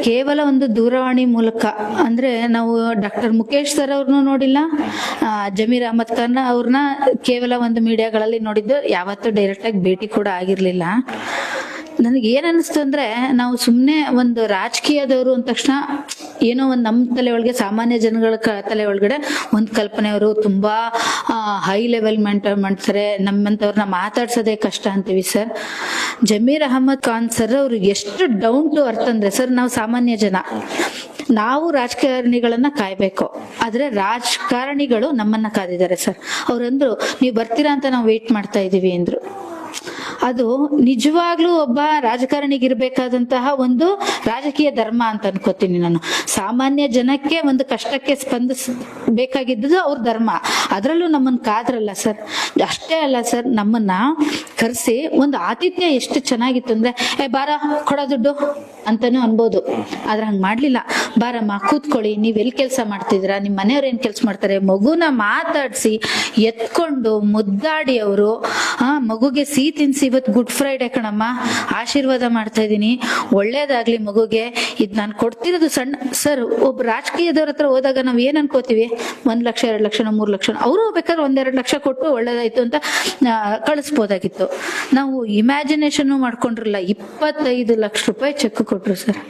ಕೇವಲ ಒಂದು ದೂರವಾಣಿ ಮೂಲಕ ಅಂದ್ರೆ ನಾವು ಡಾಕ್ಟರ್ ಮುಖೇಶ್ ಸರ್ ಅವ್ರನ್ನೂ ನೋಡಿಲ್ಲ, ಜಮೀರ್ ಅಹಮದ್ ಖಾನ್ ಅವ್ರನ್ನ ಕೇವಲ ಒಂದು ಮೀಡಿಯಾಗಳಲ್ಲಿ ನೋಡಿದ್ದು, ಯಾವತ್ತೂ ಡೈರೆಕ್ಟ್ ಆಗಿ ಭೇಟಿ ಕೂಡ ಆಗಿರ್ಲಿಲ್ಲ. ನನಗೆ ಏನ್ ಅನಿಸ್ತು ಅಂದ್ರೆ, ನಾವು ಸುಮ್ಮನೆ ಒಂದು ರಾಜಕೀಯದವರು ಅಂದ ತಕ್ಷಣ ಏನೋ ಒಂದು ನಮ್ಮ ತಲೆ ಒಳಗೆ, ಸಾಮಾನ್ಯ ಜನಗಳ ತಲೆ ಒಳಗಡೆ ಒಂದು ಕಲ್ಪನೆ, ಅವರು ತುಂಬಾ ಹೈ ಲೆವೆಲ್ ಮೇಂಟೈನ್ ಮಾಡ್ತಾರೆ, ನಮ್ಮಂತವ್ರನ್ನ ಮಾತಾಡ್ಸೋದೇ ಕಷ್ಟ ಅಂತೀವಿ ಸರ್. ಜಮೀರ್ ಅಹಮದ್ ಖಾನ್ ಸರ್ ಅವ್ರು ಎಷ್ಟು ಡೌನ್ ಟು ಅರ್ತ್ ಅಂದ್ರೆ ಸರ್, ನಾವು ಸಾಮಾನ್ಯ ಜನ, ನಾವು ರಾಜಕಾರಣಿಗಳನ್ನ ಕಾಯ್ಬೇಕು, ಆದ್ರೆ ರಾಜಕಾರಣಿಗಳು ನಮ್ಮನ್ನ ಕಾದಿದ್ದಾರೆ ಸರ್. ಅವ್ರಂದ್ರು ನೀವು ಬರ್ತೀರಾ ಅಂತ ನಾವು ವೇಟ್ ಮಾಡ್ತಾ ಇದೀವಿ ಅಂದ್ರು. ಅದು ನಿಜವಾಗ್ಲೂ ಒಬ್ಬ ರಾಜಕಾರಣಿಗಿರ್ಬೇಕಾದಂತಹ ಒಂದು ರಾಜಕೀಯ ಧರ್ಮ ಅಂತ ಅನ್ಕೋತೀನಿ ನಾನು. ಸಾಮಾನ್ಯ ಜನಕ್ಕೆ ಒಂದು ಕಷ್ಟಕ್ಕೆ ಸ್ಪಂದಿಸಬೇಕಾಗಿದ್ದು ಅವ್ರ ಧರ್ಮ, ಅದ್ರಲ್ಲೂ ನಮ್ಮನ್ನ ಕಾದ್ರಲ್ಲ ಸರ್. ಅಷ್ಟೇ ಅಲ್ಲ ಸರ್, ನಮ್ಮನ್ನ ಕರೆಸಿ ಒಂದು ಆತಿಥ್ಯ ಎಷ್ಟು ಚೆನ್ನಾಗಿತ್ತು ಅಂದ್ರೆ, ಬಾರ ಕೊಡ ದುಡ್ಡು ಅಂತಾನು ಅನ್ಬೋದು, ಆದ್ರೆ ಹಂಗ್ ಮಾಡ್ಲಿಲ್ಲ. ಬಾರಮ್ಮ ಕೂತ್ಕೊಳ್ಳಿ, ನೀವ್ ಎಲ್ಲಿ ಕೆಲಸ ಮಾಡ್ತಿದ್ದೀರಾ, ನಿಮ್ ಮನೆಯವ್ರ ಏನ್ ಕೆಲ್ಸ ಮಾಡ್ತಾರೆ, ಮಗುನ ಮಾತಾಡ್ಸಿ ಎತ್ಕೊಂಡು ಮುದ್ದಾಡಿ ಅವರು ಮಗುಗೆ ಸಿಹಿ ತಿನ್ಸಿ, ಇವತ್ತು ಗುಡ್ ಫ್ರೈಡೆ ಕಣಮ್ಮ, ಆಶೀರ್ವಾದ ಮಾಡ್ತಾ ಇದೀನಿ, ಒಳ್ಳೇದಾಗ್ಲಿ ಮಗುಗೆ, ಇದ್ ನಾನು ಕೊಡ್ತಿರೋದು ಸಣ್ಣ. ಸರ್, ಒಬ್ಬ ರಾಜಕೀಯದವ್ರ ಹತ್ರ ಹೋದಾಗ ನಾವ್ ಏನ್ ಅನ್ಕೋತೀವಿ, 1 ಲಕ್ಷ 2 ಲಕ್ಷ 3 ಲಕ್ಷ, ಅವರು ಬೇಕಾದ್ರೆ 1-2 ಲಕ್ಷ ಕೊಟ್ಟು ಒಳ್ಳೇದಾಯ್ತು ಅಂತ ಕಳಿಸ್ಬೋದಾಗಿತ್ತು. ನಾವು ಇಮ್ಯಾಜಿನೇಷನ್ ಮಾಡ್ಕೊಂಡ್ರಲ್ಲ, 25 ಲಕ್ಷ ರೂಪಾಯಿ ಚೆಕ್ ಕೊಟ್ರು ಸರ್.